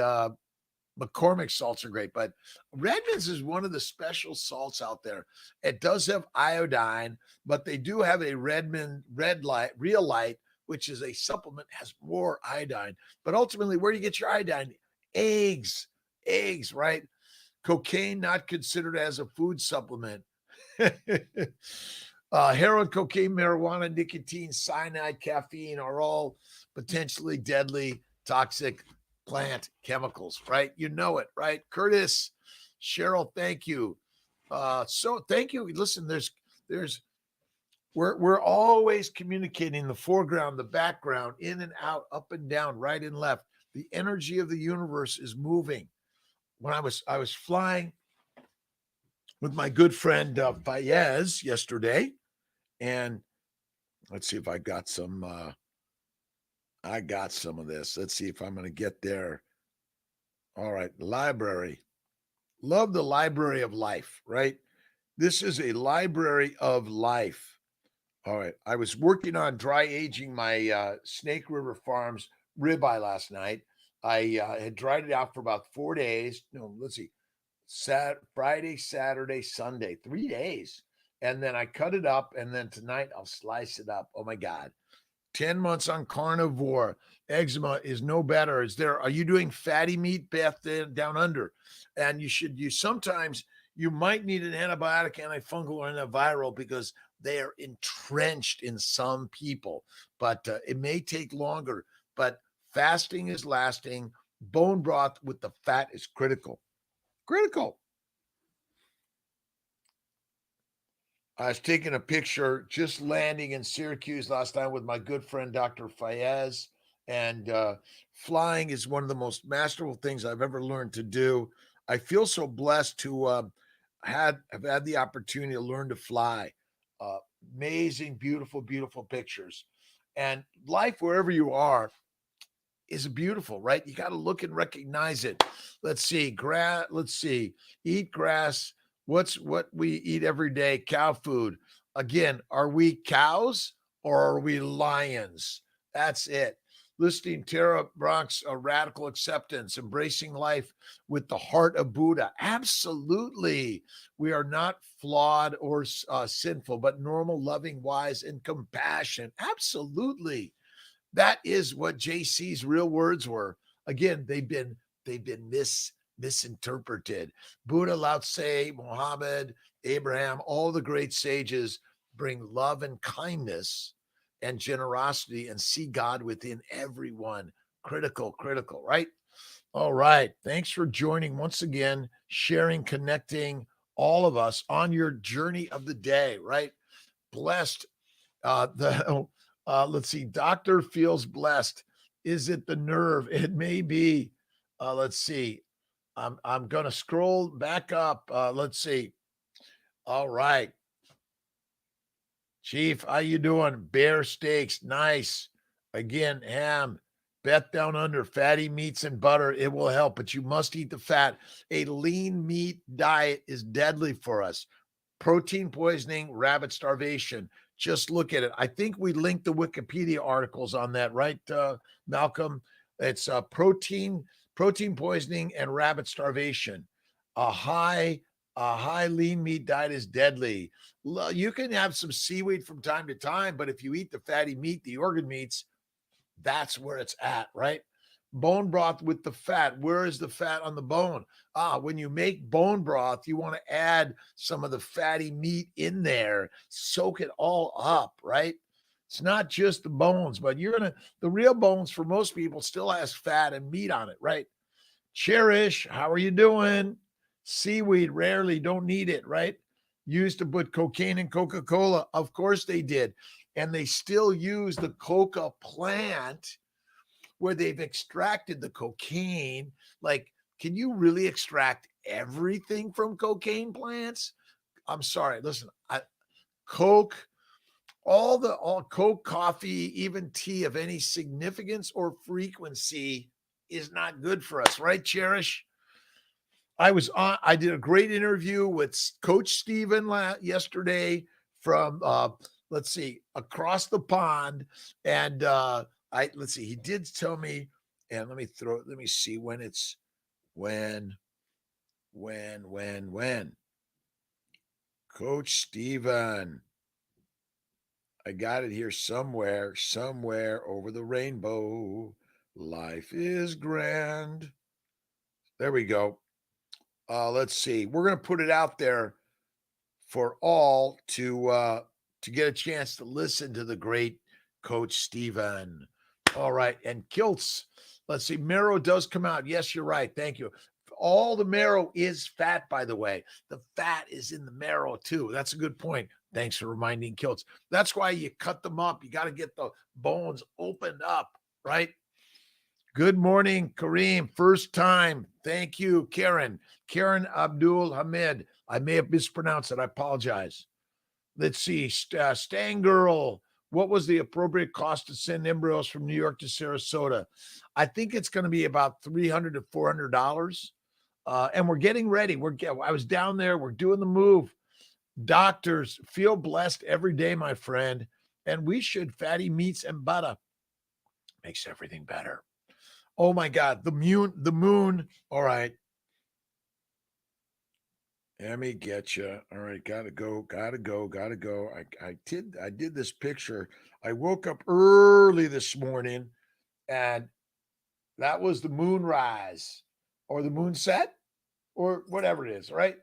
[SPEAKER 1] McCormick salts are great, but Redmond's is one of the special salts out there. It does have iodine, but they do have a Redmond Red Light, Real Light, which is a supplement, has more iodine. But ultimately, where do you get your iodine? Eggs, right? Cocaine not considered as a food supplement. Heroin, cocaine, marijuana, nicotine, cyanide, caffeine are all potentially deadly, toxic plant chemicals, right? You know it, right? Curtis, Cheryl, thank you. So thank you. Listen, we're always communicating the foreground, the background, in and out, up and down, right and left. The energy of the universe is moving. When I was flying with my good friend Fayez yesterday, and let's see if I got some of this. Let's see if I'm going to get there. All right, library. Love the library of life, right? This is a library of life. All right, I was working on dry aging my Snake River Farms ribeye last night. I had dried it out for about 4 days. No, let's see, Friday, Saturday, Sunday, 3 days. And then I cut it up, and then tonight I'll slice it up. Oh my God. 10 months on carnivore. Eczema is no better. Are you doing fatty meat, Beth, down under? And you sometimes you might need an antibiotic, antifungal, or antiviral because they are entrenched in some people, but it may take longer. But fasting is lasting. Bone broth with the fat is critical. Critical. I was taking a picture just landing in Syracuse last time with my good friend, Dr. Fayez. And flying is one of the most masterful things I've ever learned to do. I feel so blessed to have had the opportunity to learn to fly. Amazing, beautiful, beautiful pictures. And life, wherever you are, is beautiful, right? You got to look and recognize it. Let's see, eat grass. What we eat every day? Cow food. Again, are we cows or are we lions? That's it. Listing Tara Brock's radical acceptance, embracing life with the heart of Buddha. Absolutely. We are not flawed or sinful, but normal, loving, wise, and compassion. Absolutely. That is what JC's real words were. Again, they've been misinterpreted. Buddha, Lao Tse, Muhammad, Abraham, all the great sages bring love and kindness and generosity and see God within everyone. Critical, right? All right. Thanks for joining once again, sharing, connecting all of us on your journey of the day, right? Blessed. Let's see. Doctor feels blessed. Is it the nerve? It may be. Let's see. I'm gonna scroll back up. Let's see. All right. Chief, how you doing? Bear steaks, nice. Again, ham. Beth down under, fatty meats and butter. It will help, but you must eat the fat. A lean meat diet is deadly for us. Protein poisoning, rabbit starvation. Just look at it. I think we linked the Wikipedia articles on that, right, Malcolm? It's protein poisoning and rabbit starvation. A high a high lean meat diet is deadly. You can have some seaweed from time to time, but if you eat the fatty meat, the organ meats, that's where it's at, right? Bone broth with the fat. Where is the fat on the bone? When you make bone broth, you want to add some of the fatty meat in there, soak it all up, right? It's not just the bones, but the real bones for most people still has fat and meat on it, right? Cherish, how are you doing? Seaweed, rarely, don't need it, right? Used to put cocaine in Coca-Cola. Of course they did. And they still use the coca plant where they've extracted the cocaine. Like, can you really extract everything from cocaine plants? I'm sorry. Listen, Coke, all Coke, coffee, even tea of any significance or frequency is not good for us, right, Cherish? I did a great interview with Coach Steven yesterday from let's see, across the pond. And let's see, he did tell me, and let me see when it's when Coach Steven. I got it here somewhere over the rainbow. Life is grand. There we go. Let's see. We're going to put it out there for all to get a chance to listen to the great Coach Steven. All right. And Kiltz, let's see. Marrow does come out. Yes, you're right. Thank you. All the marrow is fat, by the way. The fat is in the marrow too. That's a good point. Thanks for reminding Kiltz. That's why you cut them up. You got to get the bones opened up, right? Good morning, Kareem. First time. Thank you, Karen. Karen Abdul Hamid. I may have mispronounced it. I apologize. Let's see. Stang Girl. What was the appropriate cost to send embryos from New York to Sarasota? I think it's going to be about $300 to $400. And we're getting ready. I was down there. We're doing the move. Doctors, feel blessed every day, my friend. And we should. Fatty meats and butter makes everything better. Oh my God, the moon. All right. Let me get you. All right, gotta go. I did this picture. I woke up early this morning, and that was the moonrise or the moon set or whatever it is, right?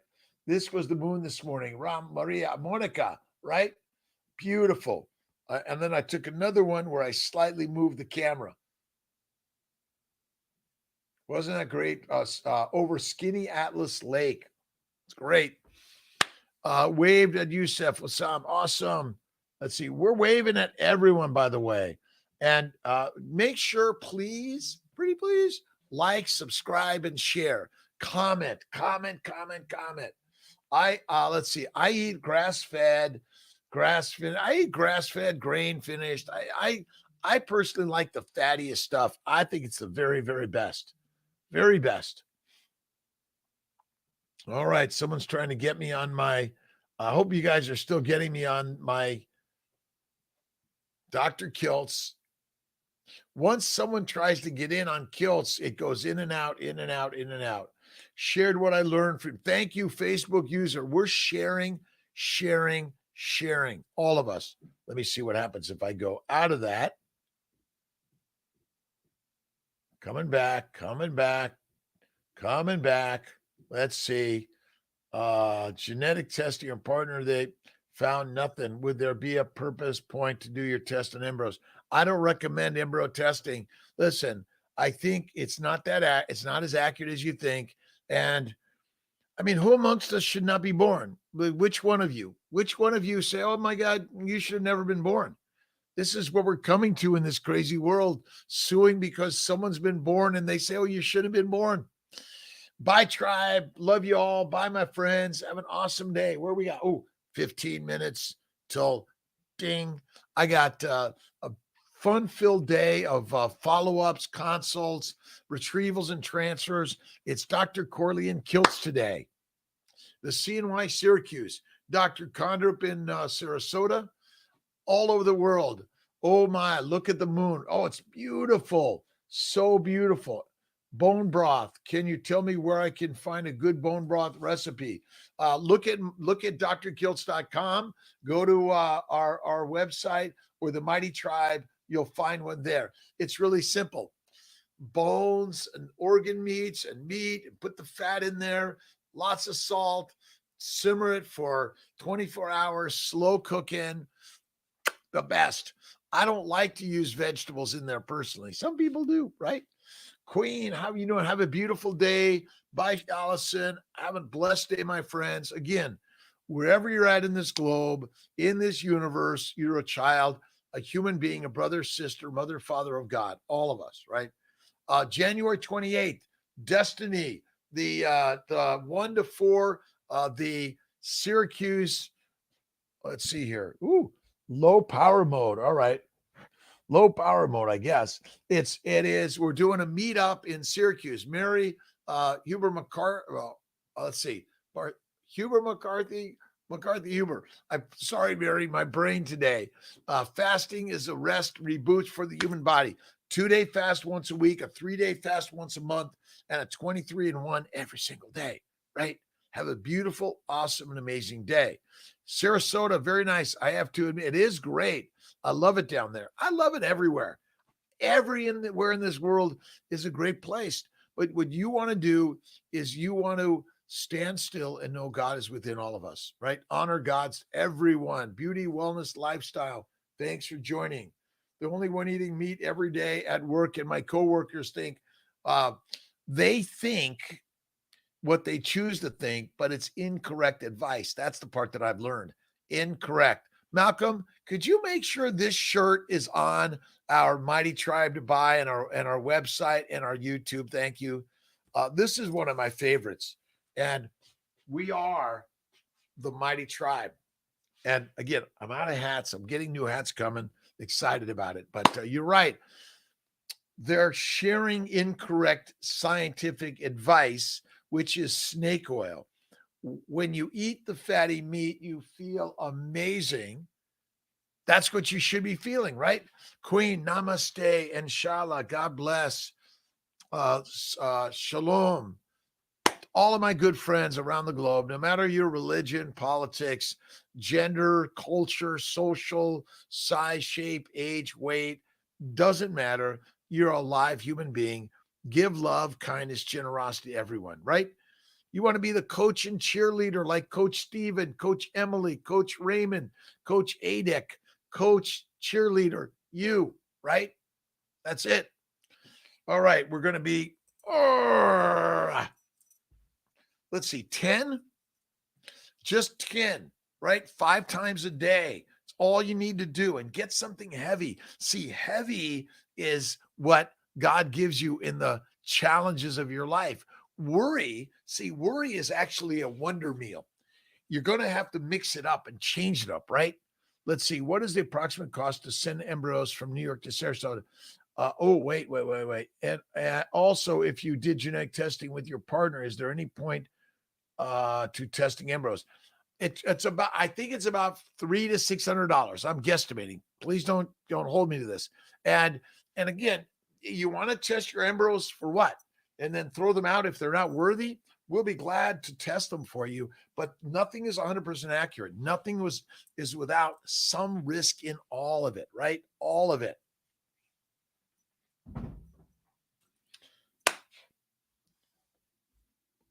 [SPEAKER 1] This was the moon this morning. Ram Maria Monica, right? Beautiful. And then I took another one where I slightly moved the camera. Wasn't that great? Over Skinny Atlas Lake. It's great. Waved at Youssef Wassam. Awesome. Let's see. We're waving at everyone, by the way. And make sure, please, pretty please, like, subscribe, and share. Comment. Let's see. I eat grass-fed. I eat grass-fed, grain finished. I personally like the fattiest stuff. I think it's the very, very best. Very best. All right. Someone's trying to get me on my, I hope you guys are still getting me on my Dr. Kiltz. Once someone tries to get in on Kiltz, it goes in and out. Shared what I learned from, thank you, Facebook user. We're sharing, all of us. Let me see what happens if I go out of that. Coming back. Let's see. Genetic testing or partner, they found nothing. Would there be a purpose point to do your test on embryos? I don't recommend embryo testing. Listen, I think it's not as accurate as you think. And I mean, who amongst us should not be born? Which one of you say, oh my God, you should have never been born? This is what we're coming to in this crazy world, suing because someone's been born and they say, oh, you should have been born. Bye, tribe. Love you all. Bye, my friends. Have an awesome day. Where we got? Oh, 15 minutes till ding. I got a fun-filled day of follow-ups, consults, retrievals, and transfers. It's Dr. Kiltz today. The CNY Syracuse, Dr. Condrup in Sarasota, all over the world. Oh my, look at the moon. Oh, it's beautiful. So beautiful. Bone broth. Can you tell me where I can find a good bone broth recipe? Look at drkiltz.com. Go to our website or the Mighty Tribe. You'll find one there. It's really simple. Bones and organ meats and meat, and put the fat in there, lots of salt, simmer it for 24 hours, slow cooking, the best. I don't like to use vegetables in there personally. Some people do, right? Queen, how you doing? Have a beautiful day. Bye, Allison. Have a blessed day, my friends. Again, wherever you're at in this globe, in this universe, you're a child, a human being, a brother, sister, mother, father of God, all of us, right? January 28th, Destiny, the 1 to 4, the Syracuse, let's see here. Ooh, low power mode. All right. Low power mode, I guess. It is. We're doing a meetup in Syracuse. Mary Huber McCarthy. Well, let's see. Huber McCarthy Huber. I'm sorry, Mary, my brain today. Fasting is a rest reboots for the human body. 2-day fast once a week, a 3-day fast once a month, and a 23-1 every single day, right? Have a beautiful, awesome, and amazing day. Sarasota, very nice. I have to admit, it is great. I love it down there. I love it everywhere. Everywhere in this world is a great place. But what you want to do is you want to stand still and know God is within all of us, right? Honor God's everyone. Beauty, wellness, lifestyle. Thanks for joining. The only one eating meat every day at work, and my coworkers think they think what they choose to think, but it's incorrect advice. That's the part that I've learned. Incorrect. Malcolm, could you make sure this shirt is on our Mighty Tribe to buy and our website and our YouTube? Thank you. This is one of my favorites. And we are the Mighty Tribe. And again, I'm out of hats. I'm getting new hats coming. Excited about it. But you're right. They're sharing incorrect scientific advice, which is snake oil. When you eat the fatty meat, you feel amazing. That's what you should be feeling, right? Queen, namaste, inshallah, God bless, shalom. All of my good friends around the globe, no matter your religion, politics, gender, culture, social, size, shape, age, weight, doesn't matter. You're a live human being. Give love, kindness, generosity to everyone, right? You want to be the coach and cheerleader like Coach Steven, Coach Emily, Coach Raymond, Coach Adek, Coach cheerleader, you, right? That's it. All right, we're going to be, let's see, 10? Just 10, right? 5 times a day. It's all you need to do, and get something heavy. See, heavy is what God gives you in the challenges of your life. Worry is actually a wonder meal. You're going to have to mix it up and change it up, right? Let's see. What is the approximate cost to send embryos from New York to Sarasota? Wait. And also, if you did genetic testing with your partner, is there any point to testing embryos? It's about, I think it's about $300 to $600. I'm guesstimating. Please don't hold me to this. And again, you want to test your embryos for what? And then throw them out if they're not worthy. We'll be glad to test them for you, but nothing is 100% accurate. Nothing is without some risk in all of it, right? All of it.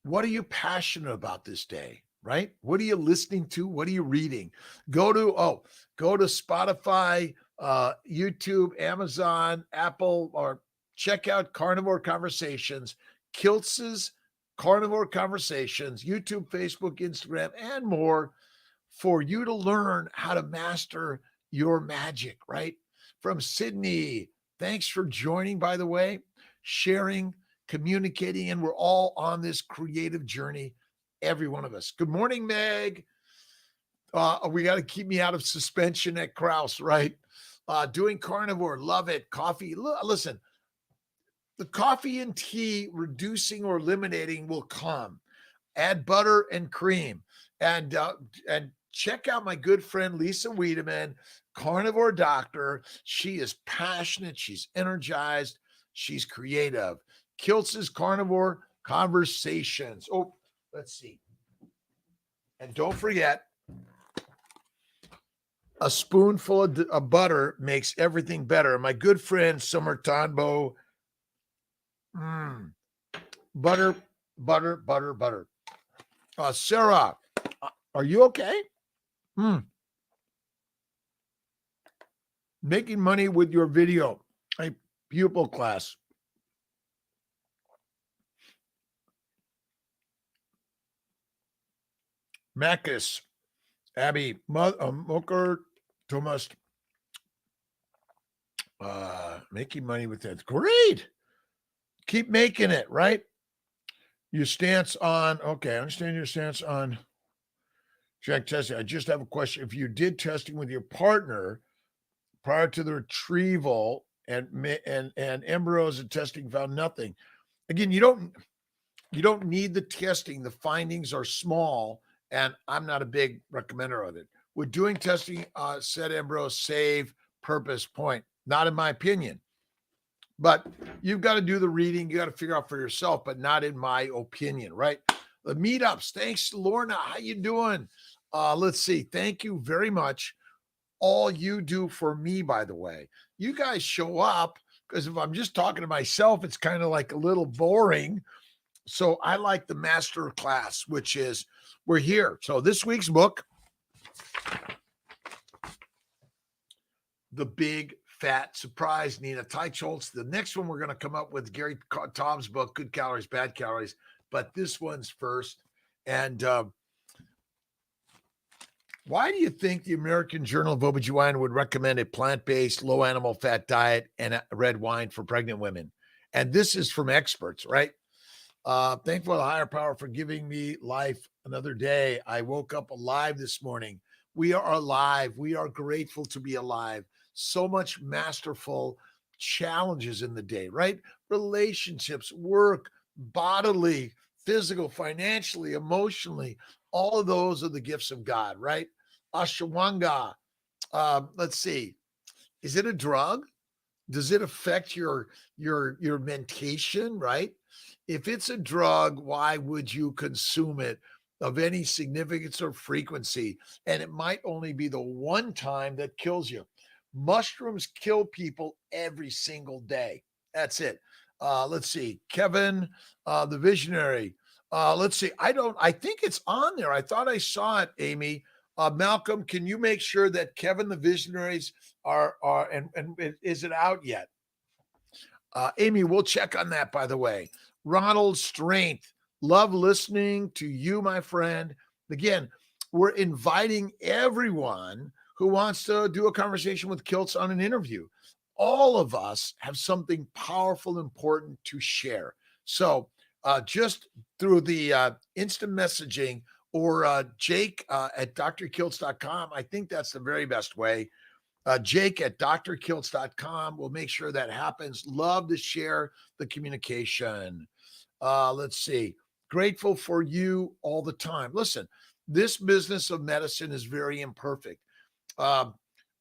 [SPEAKER 1] What are you passionate about this day, right? What are you listening to? What are you reading? Go to Spotify, YouTube, Amazon, Apple, or check out Carnivore Conversations, Kiltz's Carnivore Conversations, YouTube, Facebook, Instagram, and more, for you to learn how to master your magic, right? From Sydney, thanks for joining, by the way, sharing communicating, and we're all on this creative journey, every one of us. Good morning, Meg. We got to keep me out of suspension at Krause, right? Doing carnivore, love it. Coffee, listen, the coffee and tea reducing or eliminating will come. Add butter and cream, and check out my good friend Lisa Wiedemann, carnivore doctor. She is passionate, she's energized, she's creative. Kiltz's Carnivore Conversations. Oh, let's see. And don't forget, a spoonful of butter makes everything better. My good friend Summer Tonbo, butter. Sarah, are you okay? Making money with your video, a pupil class. Makis, Abby, Moker, Thomas, making money with that. Great. Keep making it, right? Your stance on, okay, I understand your stance on check testing. I just have a question. If you did testing with your partner prior to the retrieval and embryos and testing found nothing, again, you don't need the testing. The findings are small, and I'm not a big recommender of it. With doing testing, said embryos save purpose point. Not in my opinion. But you've got to do the reading. You got to figure out for yourself, but not in my opinion, right? The meetups. Thanks, Lorna. How you doing? Let's see. Thank you very much. All you do for me, by the way. You guys show up, because if I'm just talking to myself, it's kind of like a little boring. So I like the master class, which is we're here. So this week's book, The Big Fat Surprise, Nina Teicholz. The next one we're going to come up with Gary Tom's book, Good Calories, Bad Calories. But this one's first. And why do you think the American Journal of OBGYN would recommend a plant-based, low animal fat diet and a red wine for pregnant women? And this is from experts, right? Thankful to the higher power for giving me life another day. I woke up alive this morning. We are alive. We are grateful to be alive. So much masterful challenges in the day, right? Relationships, work, bodily, physical, financially, emotionally. All of those are the gifts of God, right? Ashwagandha. Let's see. Is it a drug? Does it affect your mentation, right? If it's a drug, why would you consume it of any significance or frequency? And it might only be the one time that kills you. Mushrooms kill people every single day. That's it. Let's see. Kevin, the visionary. Let's see. I think it's on there. I thought I saw it, Amy. Malcolm, can you make sure that Kevin, the visionaries are and is it out yet? Amy, we'll check on that, by the way. Ronald, strength. Love listening to you, my friend. Again, we're inviting everyone who wants to do a conversation with Kiltz on an interview. All of us have something powerful, important to share. So just through the instant messaging or Jake at drkiltz.com, I think that's the very best way. Jake at drkiltz.com. We'll make sure that happens. Love to share the communication. Let's see. Grateful for you all the time. Listen, this business of medicine is very imperfect.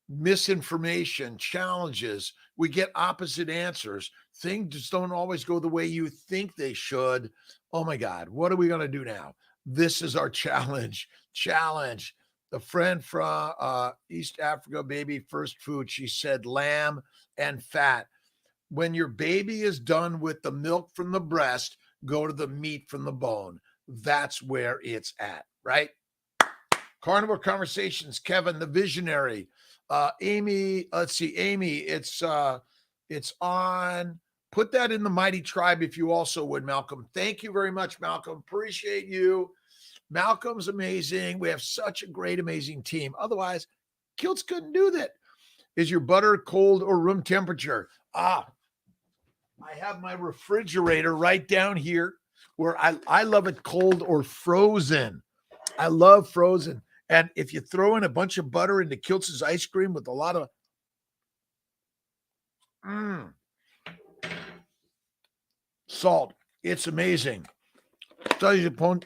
[SPEAKER 1] Misinformation, challenges. We get opposite answers. Things just don't always go the way you think they should. Oh my God, what are we going to do now? This is our challenge. The friend from East Africa, baby first food, she said lamb and fat. When your baby is done with the milk from the breast, go to the meat from the bone. That's where it's at, right? Carnivore Conversations, Kevin, the visionary. Amy, let's see, Amy, it's on. Put that in the Mighty Tribe if you also would, Malcolm. Thank you very much, Malcolm. Appreciate you. Malcolm's amazing. We have such a great, amazing team. Otherwise, Kiltz couldn't do that. Is your butter cold or room temperature? I have my refrigerator right down here where I love it cold or frozen. I love frozen. And if you throw in a bunch of butter into Kiltz's ice cream with a lot of salt, it's amazing. Tell you the point.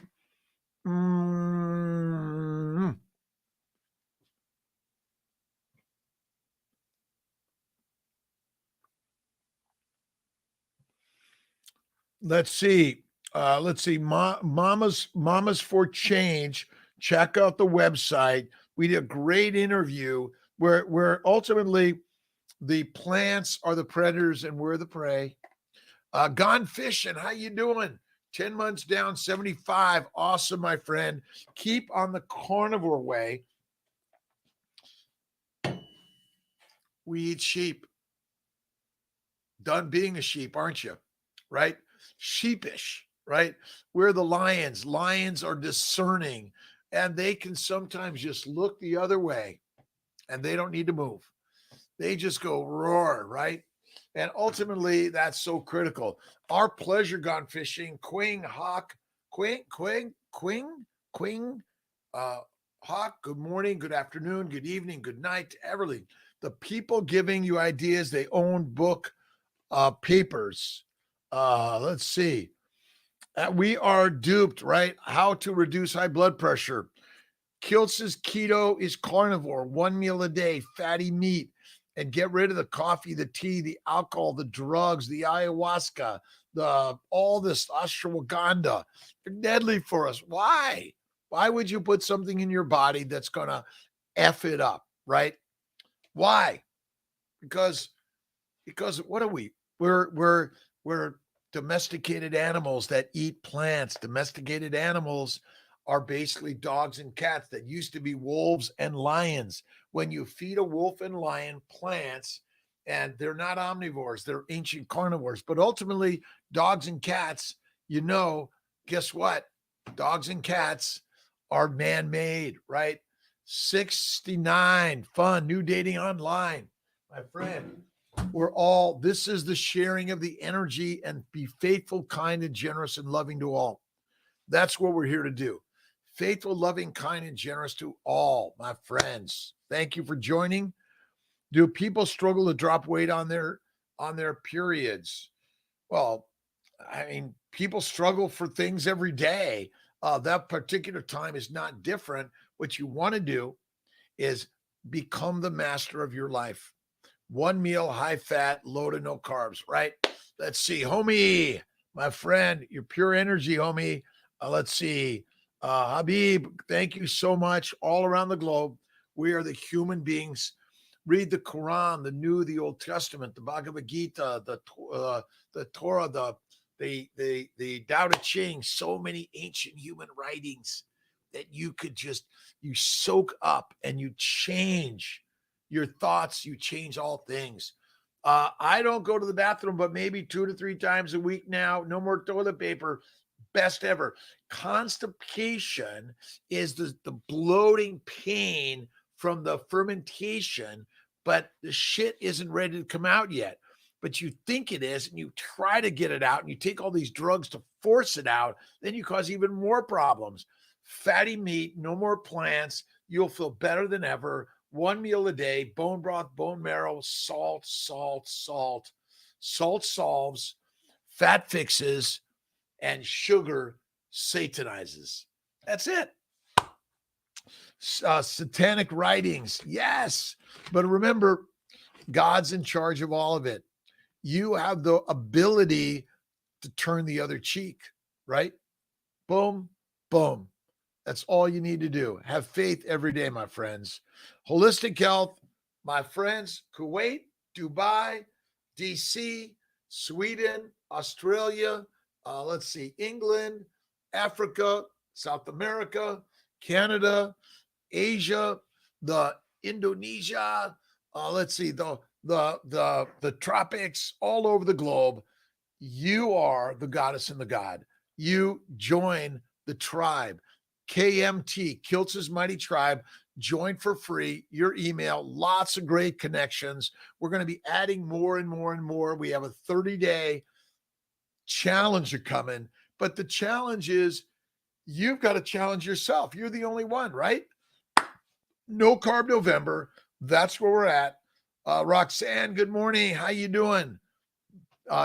[SPEAKER 1] Let's see. Mamas for Change. Check out the website. We did a great interview where ultimately the plants are the predators and we're the prey. Gone fishing. How you doing? 10 months down, 75. Awesome, my friend. Keep on the carnivore way. We eat sheep. Done being a sheep, aren't you? Right? Sheepish, right? We're the lions. Lions are discerning and they can sometimes just look the other way and they don't need to move. They just go roar, right? And ultimately, that's so critical. Our pleasure gone fishing, Quing, Hawk, Quing, Hawk, good morning, good afternoon, good evening, good night to Everly. The people giving you ideas, they own book papers. Let's see. We are duped, right? How to reduce high blood pressure. Kiltz's keto is carnivore, 1 meal a day, fatty meat, and get rid of the coffee, the tea, the alcohol, the drugs, the ayahuasca, all this ashwagandha. They're deadly for us. Why? Why would you put something in your body that's gonna F it up, right? Why? Because what are we? We're domesticated animals that eat plants. Domesticated animals are basically dogs and cats that used to be wolves and lions. When you feed a wolf and lion plants, and they're not omnivores, they're ancient carnivores, but ultimately dogs and cats, guess what? Dogs and cats are man-made, right? 69, fun, new dating online. My friend, this is the sharing of the energy and be faithful, kind, and generous and loving to all. That's what we're here to do. Faithful, loving, kind, and generous to all, my friends. Thank you for joining. Do people struggle to drop weight on their periods? Well, I mean, people struggle for things every day. That particular time is not different. What you want to do is become the master of your life. 1 meal, high fat, low to no carbs, right? Let's see, homie, my friend, your pure energy, homie. Let's see. Habib, thank you so much. All around the globe, we are the human beings. Read the Quran, the New, the Old Testament, the Bhagavad Gita, the Torah, the Tao Te Ching. So many ancient human writings that you soak up and you change your thoughts. You change all things. I don't go to the bathroom, but maybe 2 to 3 times a week now. No more toilet paper. Best ever. Constipation is the bloating pain from the fermentation, but the shit isn't ready to come out yet. But you think it is, and you try to get it out, and you take all these drugs to force it out, then you cause even more problems. Fatty meat, no more plants. You'll feel better than ever. 1 meal a day, bone broth, bone marrow, salt. Salt solves, fat fixes, and sugar satanizes. That's it. Satanic writings, yes. But remember, God's in charge of all of it. You have the ability to turn the other cheek, right? Boom, boom. That's all you need to do. Have faith every day, my friends. Holistic health, my friends, Kuwait, Dubai, DC, Sweden, Australia, let's see, England, Africa, South America, Canada, Asia, the Indonesia, let's see, the tropics, all over the globe. You are the goddess and the god. You join the tribe. KMT, Kiltz's Mighty Tribe. Join for free, your email, lots of great connections. We're going to be adding more and more and more. We have a 30-day challenge coming, but the challenge is you've got to challenge yourself. You're the only one, right? No Carb November. That's where we're at. Roxanne, good morning. How you doing?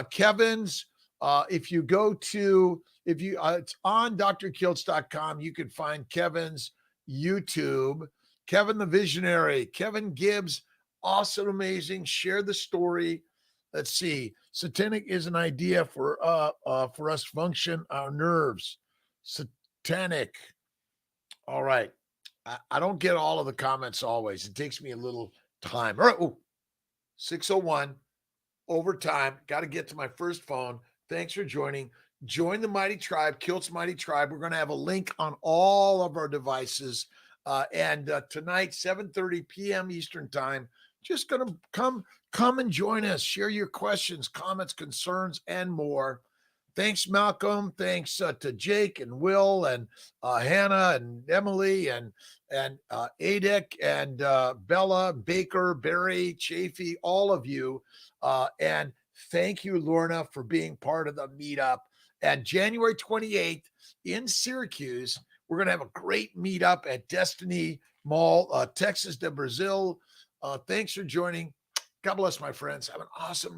[SPEAKER 1] Kevin's, if you go to, it's on drkiltz.com. You can find Kevin's YouTube. Kevin the Visionary, Kevin Gibbs, awesome, amazing. Share the story. Let's see. Satanic is an idea for us to function our nerves. Satanic. All right. I don't get all of the comments always. It takes me a little time. All right. Ooh, 6:01 overtime. Got to get to my first phone. Thanks for joining. Join the Mighty Tribe, Kiltz Mighty Tribe. We're going to have a link on all of our devices. And tonight, 7:30 p.m. Eastern time, just going to come and join us. Share your questions, comments, concerns, and more. Thanks, Malcolm. Thanks to Jake and Will and Hannah and Emily and Adek and Bella, Baker, Barry, Chafee, all of you. And thank you, Lorna, for being part of the meetup. And January 28th in Syracuse, we're going to have a great meetup at Destiny Mall, Texas de Brazil. Thanks for joining. God bless, my friends. Have an awesome